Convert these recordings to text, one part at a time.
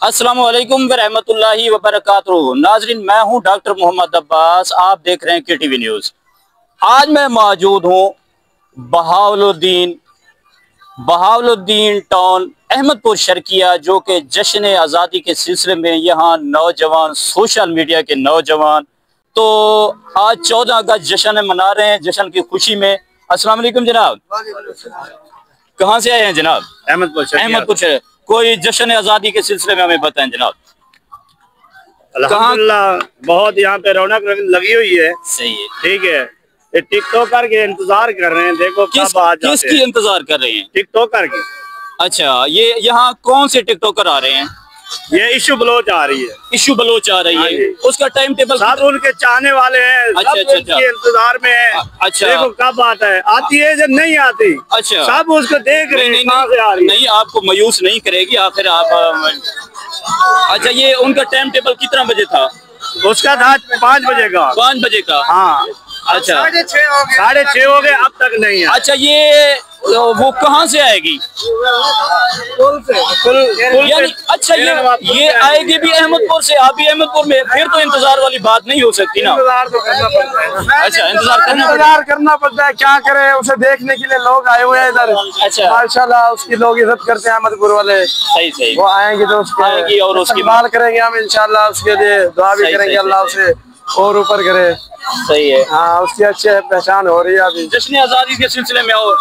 अस्सलाम वालेकुम व रहमतुल्लाहि व बरकातुहू। नाजरीन, मैं हूं डॉक्टर मोहम्मद अब्बास, आप देख रहे हैं KTV न्यूज़। आज मैं मौजूद हूं बहावलुद्दीन टाउन अहमदपुर शर्किया, जो कि जश्न आज़ादी के सिलसिले में यहाँ नौजवान, सोशल मीडिया के नौजवान तो आज 14 अगस्त जश्न मना रहे हैं, जश्न की खुशी में। अस्सलाम वालेकुम जनाब, कहाँ से आए हैं जनाब? अहमदपुर से। कोई जश्न आज़ादी के सिलसिले में हमें बताएं जनाब। अल्हम्दुलिल्लाह बहुत यहाँ पे रौनक लगी हुई है। सही है, ठीक है। ये टिकटॉकर के इंतजार कर रहे हैं, देखो कब आ जाते हैं। किसकी इंतजार कर रहे हैं? टिकटॉकर की। अच्छा, ये यहाँ कौन से टिकटॉकर आ रहे हैं? ये इशू बलोच आ रही है। इशू बलोच आ रही है, उसका टाइम टेबल सब उनके चाहने वाले हैं। अच्छा, सब उसके इंतजार में है। अच्छा, देखो कब आता है, आती है जब नहीं आती। अच्छा, सब उसको देख रहे हैं कहाँ से आ रही है। नहीं, आपको मायूस नहीं करेगी आखिर आप। अच्छा, ये उनका टाइम टेबल कितना बजे था? उसका था 5 बजे का। 5 बजे का, हाँ। अच्छा, 6:30 हो गए, अब तक नहीं है। अच्छा, ये वो कहाँ से आएगी? यानी अच्छा, ये आएगी भी अहमदपुर से, आप भी अहमदपुर में, फिर तो इंतजार वाली बात नहीं हो सकती ना। इंतजार तो करना पड़ता है। अच्छा, इंतजार करना पड़ता है, क्या करें, उसे देखने के लिए लोग आए हुए हैं इधर। अच्छा, माशाल्लाह उसकी लोग इज्जत करते हैं अहमदपुर वाले। सही सही, वो आएंगे तो उसकी और उसकी बाल करेंगे हम इंशाल्लाह, उसके लिए दुआ भी करेंगे अल्लाह उसे और ऊपर करे। सही है, हाँ, उसकी अच्छी पहचान हो रही है अभी। जश्न आज़ादी के सिलसिले में। और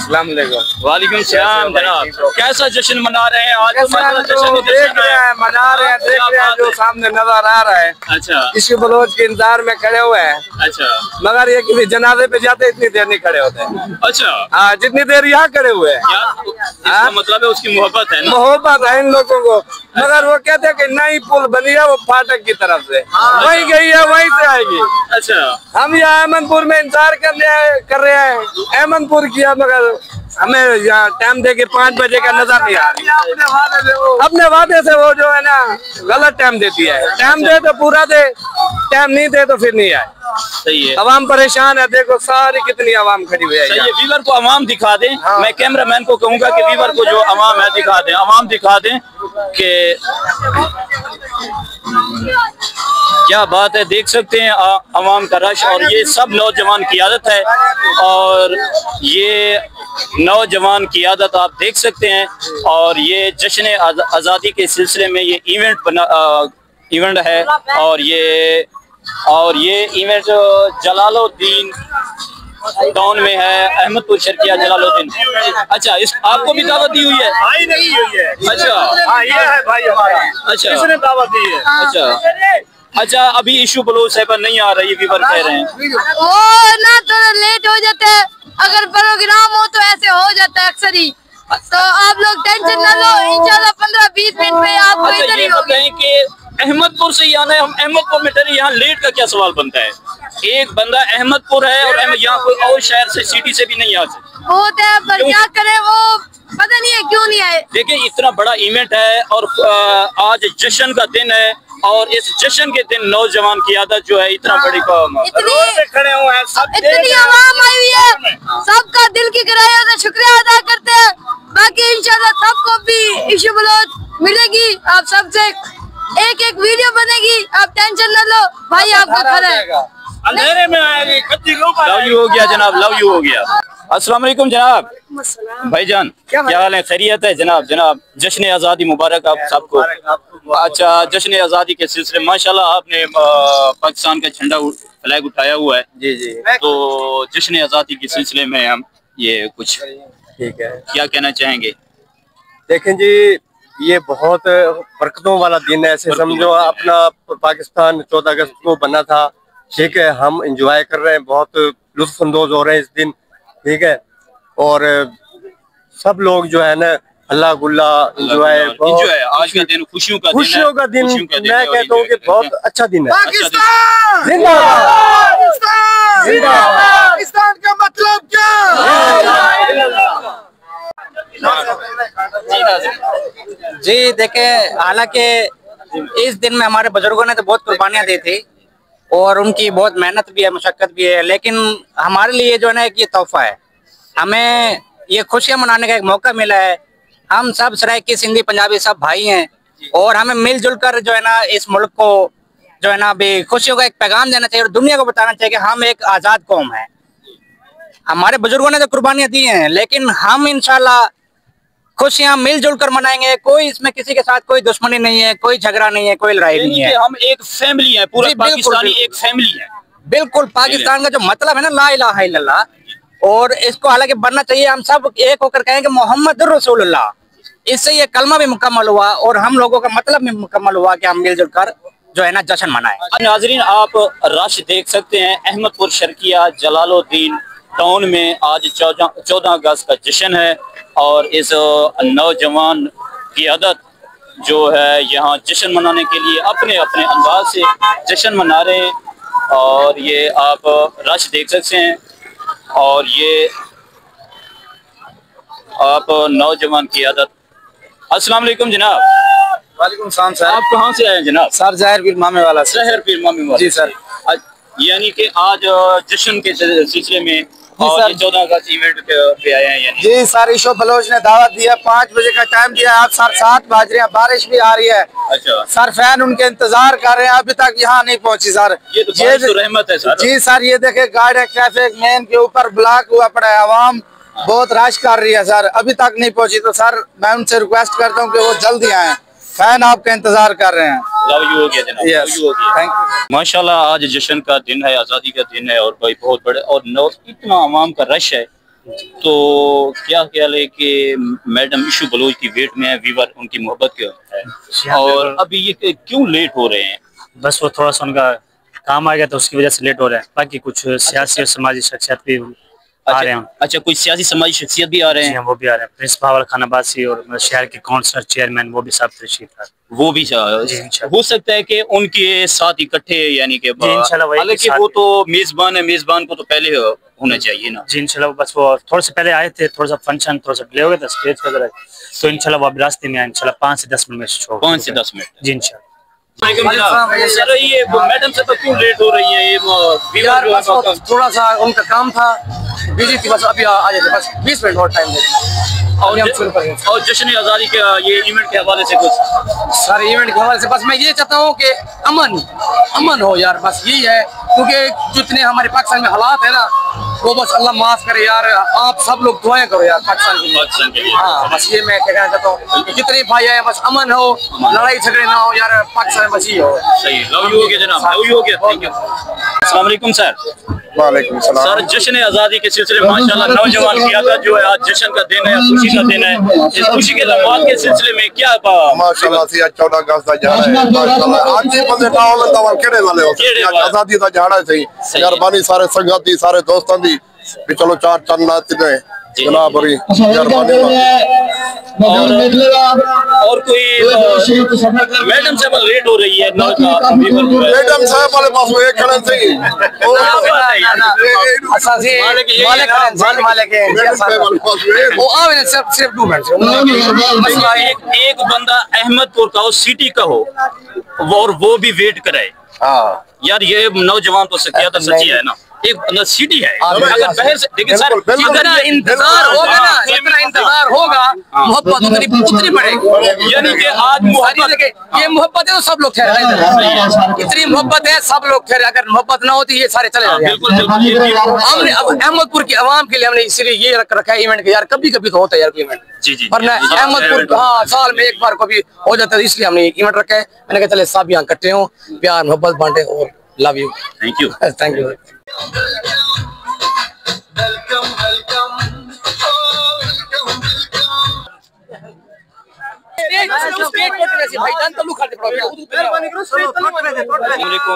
वालेकुम सलाम जनाब, कैसा जश्न मना रहे हैं आज? देख रहे हैं, मना रहे हैं, देख रहे हैं जो सामने नजर आ रहा है। अच्छा, इश्क बलोच के इंतजार में खड़े हुए हैं। अच्छा, मगर ये किसी जनाजे पे जाते इतनी देर नहीं खड़े होते। अच्छा, हाँ, जितनी देर यहाँ खड़े हुए हैं, इसका मतलब है उसकी मोहब्बत है ना? मोहब्बत है इन लोगों को। मगर वो कहते हैं कि नई पुल बनी है वो फाटक की तरफ से, वहीं गई है वहीं से आएगी। अच्छा, हम यहाँ अहमदपुर में इंतजार कर रहे हैं, अहमदपुर किया, मगर हमें यहाँ टाइम दे के 5 बजे का नजर नहीं आ रहा। अपने वादे से वो जो है ना गलत टाइम देती है। टाइम दे तो पूरा दे, टाइम नहीं दे तो फिर नहीं आए। सही है, अवाम परेशान है, देखो सारी कितनी अवाम खड़ी हुई है। सही है, वीवर को अवाम दिखा दें। मैं कैमरामैन को कहूंगा कि वीवर को जो अवाम है दिखा दें, अवाम दिखा दें कि क्या बात है। देख सकते हैं अवाम का रश, और ये सब नौजवान की आदत है, और ये नौजवान की आदत आप देख सकते हैं। और ये जश्न आज़ादी के सिलसिले में ये इवेंट है, और ये इवेंट जलालुद्दीन टाउन में है, अहमदपुर शर्किया जलालुद्दीन। अच्छा, इस आपको भी दावत दी हुई है? भाई नहीं हुई है। अच्छा, हाँ, ये है भाई हमारा। अच्छा, किसने दावत दी है? अच्छा, अभी इशू बलोच साहब नहीं आ रही, वीवर कह रहे हैं वो ना थोड़ा लेट हो जाता है, अगर प्रोग्राम हो तो ऐसे हो जाता है अक्सर ही। तो आप लोग टेंशन ना लो, इंशाल्लाह 15-20 मिनट में आपको इधर ही होगी। अहमदपुर से आना है, हम अहमदपुर में डरे, यहाँ लेट का क्या सवाल बनता है? एक बंदा अहमदपुर है और यहाँ कोई और शहर से, सिटी से भी नहीं आ सकता। होता है, पर क्या करे, वो पता नहीं है क्यों नहीं आए। देखिए, इतना बड़ा इवेंट है और आज जश्न का दिन है, और इस जश्न के दिन नौजवान की आदत जो है इतना बड़ी खड़े हुए हैं, इतनी आवाम आई हुई है, सबका दिल की गहराइयों से शुक्रिया अदा करते हैं। बाकी इंशाल्लाह सबको भी इशू बलोच मिलेगी, आप सबसे एक वीडियो बनेगी, आप टेंशन न लो भाई, आपका घर है। अंधेरे में आएगी, लव यू हो गया जनाब, लव यू हो गया। अस्सलाम वालेकुम जनाब, भाईजान क्या हाल है? खैरियत है जनाब? जनाब जश्न आज़ादी मुबारक आप सबको। अच्छा, जश्न आज़ादी के सिलसिले माशाल्लाह आपने पाकिस्तान का झंडा फ्लैग उठाया हुआ है। जी जी। तो जश्न आज़ादी के सिलसिले में हम ये कुछ ठीक है, क्या कहना चाहेंगे? देखें जी, ये बहुत बरकतों वाला दिन है। ऐसे समझो अपना पाकिस्तान 14 अगस्त को बना था, ठीक है, हम इंजॉय कर रहे हैं, बहुत लुत्फअंदोज हो रहे हैं इस दिन, ठीक है। और सब लोग जो है ना अल्लाह गुल्ला इंजॉय, आज का दिन खुशियों का दिन, मैं कहता हूँ कि बहुत अच्छा दिन है। पाकिस्तान जिंदाबाद, पाकिस्तान का मतलब क्या? जी देखे, हालांकि इस दिन में हमारे बुजुर्गों ने तो बहुत कुर्बानियां दी थी और उनकी बहुत मेहनत भी है, मशक्कत भी है, लेकिन हमारे लिए जो है ना एक ये तोहफा है, हमें ये खुशियां मनाने का एक मौका मिला है। हम सब सराइकी सिंधी पंजाबी सब भाई हैं और हमें मिलजुल कर जो है ना इस मुल्क को जो है ना अभी खुशियों का एक पैगाम देना चाहिए और दुनिया को बताना चाहिए कि हम एक आजाद कौम है। हमारे बुजुर्गों ने तो कुर्बानियां दी हैं, लेकिन हम इंशाल्लाह खुशियां मिलजुल कर मनाएंगे। कोई इसमें किसी के साथ कोई दुश्मनी नहीं है, कोई झगड़ा नहीं है, कोई लड़ाई नहीं है। हम एक फैमिली है, पूरा पाकिस्तानी एक फैमिली है। बिल्कुल, पाकिस्तान का जो मतलब है ना ला इलाहा इल्लल्लाह, और इसको हालांकि बनना चाहिए। हम सब एक होकर कहें कि मोहम्मद रसूलुल्लाह, इससे ये कलमा भी मुकम्मल हुआ और हम लोगों का मतलब भी मुकम्मल हुआ कि हम मिलजुल कर जो है ना जश्न मनाएं। नाजरीन, आप रश देख सकते हैं अहमदपुर शर्किया जलालुद्दीन टाउन में आज 14 अगस्त का जश्न है और इस नौजवान की आदत जो है यहाँ जश्न मनाने के लिए अपने अपने अंदाज से जश्न मना रहे हैं और ये आप रश देख सकते हैं। और ये आप नौजवान की आदत। अस्सलाम वालेकुम जनाब। वालेकुम सलाम सर। आप कहाँ से आए हैं जनाब? सर ज़ाहिर पीर मामे वाला सर। ज़ाहिर पीर मामे वाला। जी सर। यानी कि आज जश्न के सिलसिले में और ये 14 अगस्त इवेंट पे आए हैं यानी। जी सर, ईशो बलोच ने दावत दिया, 5 बजे का टाइम दिया, आप सर 7 बज रहे हैं, बारिश भी आ रही है। अच्छा सर, फैन उनके इंतजार कर रहे हैं, अभी तक यहाँ नहीं पहुँची सर। ये तो बारिश तो रहमत है सर। जी सर, ये देखे गाड़ी ट्रैफिक मेन के ऊपर ब्लॉक हुआ पड़ा है, आवाम बहुत रश कर रही है सर, अभी तक नहीं पहुँची। तो सर मैं उनसे रिक्वेस्ट करता हूँ कि वो जल्दी आए, फैन आपका इंतजार कर रहे हैं। लव यू हो गया जनाब। Yes, thank you. माशाल्लाह आज जश्न का दिन है, आज़ादी का दिन है और भाई बहुत बड़े और इतना आवाम का रश है। तो क्या ख्याल है कि मैडम इशू बलोच की वेट में है, वीवर उनकी मोहब्बत के है और अभी ये क्यों लेट हो रहे हैं? बस वो थोड़ा सा उनका काम आ गया तो उसकी वजह से लेट हो रहा है। बाकी कुछ सियासी और समाजी शख्सियत भी आ रहे हैं। अच्छा, कोई सियासी समाजी शख्सियत भी आ रहे हैं? वो भी आ रहे हैं, प्रिंस भावल खानाबासी और शहर के काउंसलर चेयरमैन वो भी सब तशरीफ ला। वो भी हो सकता है कि उनके साथ इकट्ठे यानी कि हालांकि वो तो मेजबान है, मेजबान को तो पहले होना चाहिए ना। जी इंशाल्लाह, बस वो थोड़े से पहले आए थे, थोड़ा सा फंक्शन थोड़ा सा डिले हो गया था स्टेज वगैरह, तो इंशाल्लाह वो अब रास्ते में आए इंशाल्लाह 5 से 10 मिनट में शो। 5 से 10 मिनट जी इंशाल्लाह। सर ये मैडम से तो क्यों लेट हो रही है? ये यार बस थोड़ा सा उनका काम था, बिजी थी, बस अभी आ जाते, बस 20 मिनट और टाइम देंगे। और जश्न आज़ादी के ये इवेंट के हवाले से कुछ? सर इवेंट के हवाले से बस मैं ये चाहता हूँ कि अमन हो यार, बस यही है, क्योंकि जितने हमारे पाकिस्तान में हालात है ना वो बस अल्लाह माफ करे यार। आप सब लोग दुआएं करो यार पाकिस्तान के लिए। हाँ बस ये मैं कहना चाहता हूँ कि जितने भाई आए बस अमन हो, लड़ाई झगड़े ना हो यार, पाकिस्तान में बस ये हो। सही, लव यू हो गया जनाब, लव यू हो गया, थैंक यू। अस्सलाम वालेकुम सर। वालेकुम सलाम। सर जश्न आज़ादी के सिलसिले में माशाल्लाह नौजवान की आदत जो है आज जश्न का दिन है, खुशी का दिन है। इस खुशी के लम्हात के सिलसिले में क्या माशाल्लाह से 14 अगस्त का जहाड़ा है, माशाल्लाह आज ही बंदे नाम तवन केड़े वाले हो आजादी का जहाड़ा है। सही मेहरबानी सारे संगत दी, सारे दोस्तों दी भी चलो 4 चंद नाचते जनाब बड़ी मेहरबानी। और कोई मैडम साहब लेट हो रही है, मैडम साहब वाले पास में एक खड़े सही एक बंदा अहमदपुर का हो, सिटी का हो और वो भी वेट कराए। यार ये नौजवान तो क्या सच्ची है ना, एक बंदा सिटी है अगर बहर से, लेकिन सर जितना इंतजार होगा ना, जितना इंतजार होगा मोहब्बत उतनी बढ़ेगी। यानी कि आज ये मोहब्बत है तो सब लोग ठहरे, इतनी मोहब्बत है सब लोग ठहरे, अगर मोहब्बत ना होती ये सारे चले जाते। हमने अब अहमदपुर की आवाम के लिए हमने इसलिए ये रखा है इवेंट के, यार कभी कभी तो होता है यार इवेंट। जी वरना अहमदपुर हाँ साल में एक बार को भी हो जाता है, इसलिए हमने इवेंट रखा है। मैंने कहा चले सब यहाँ इकट्ठे हो, प्यार मोहब्बत बांटे और love you. Thank you, thank you.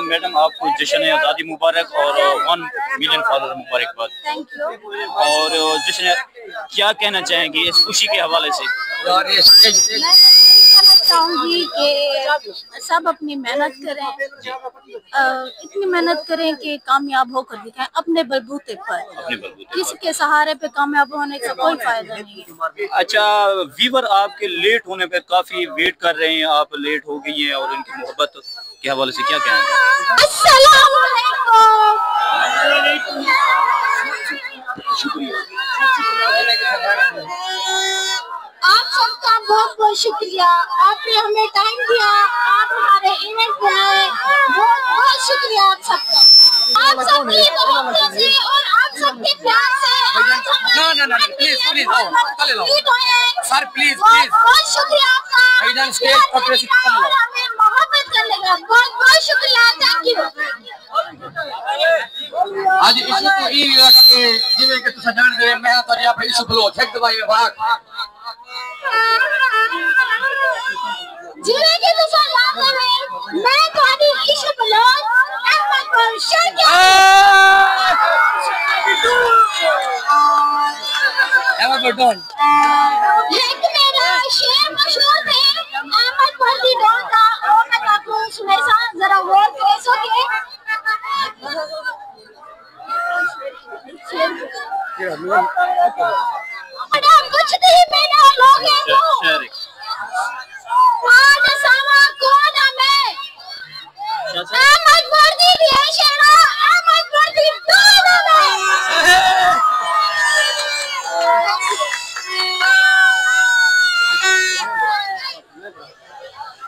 Madam आपको जश्न आज़ादी मुबारक और 1 मिलियन फॉलोअर मुबारकबाद। Thank you. और जश्न क्या कहना चाहेंगे इस खुशी के हवाले से? मैं कहना चाहूंगी कि सब अपनी मेहनत करें, इतनी मेहनत करें कि कामयाब होकर दिखाएं अपने बलबूते पर। किसी के सहारे पे कामयाब होने का कोई फायदा नहीं है। अच्छा, वीवर आपके लेट होने पे काफी वेट कर रहे हैं, आप लेट हो गई हैं और इनकी मोहब्बत के हवाले से क्या कहेंगे? अस्सलाम आप सबका बहुत बहुत शुक्रिया, आपने हमें टाइम दिया, आप हमारे इवेंट पे आए, बहुत बहुत शुक्रिया आप सबका। आप सबकी मोहब्बत से और आप सबके प्यार से ना प्लीज सर प्लीज बहुत शुक्रिया आपका और हमें मोहब्बत करने का बहुत बहुत शुक्रिया, थैंक यू। आज इशू तो ई लगा के जिਵੇਂ कि तुसा जान दे मैं तो या इशू ब्लो ठेक दवाई में भाग जिਵੇਂ कि तुसा जानते हो मैं तुम्हारी इशू ब्लो अहमद पर शर्किया एवर डन एक मेरा शेर मशहूर है अहमद वर्दी डॉन का, और मैं आपको सुनाइसा जरा गौर करे सके। कुछ नहीं मेरा लोग हैं तो आज सामा कौन हमें अहमद वर्दी दिया शेरा अहमद वर्दी डॉन हमें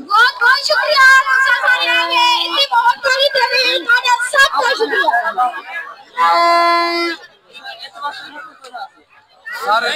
बहुत बहुत शुक्रिया हमारे आगे इतनी बहुत बड़ी देवी हमारा सबका शुक्रिया। सारे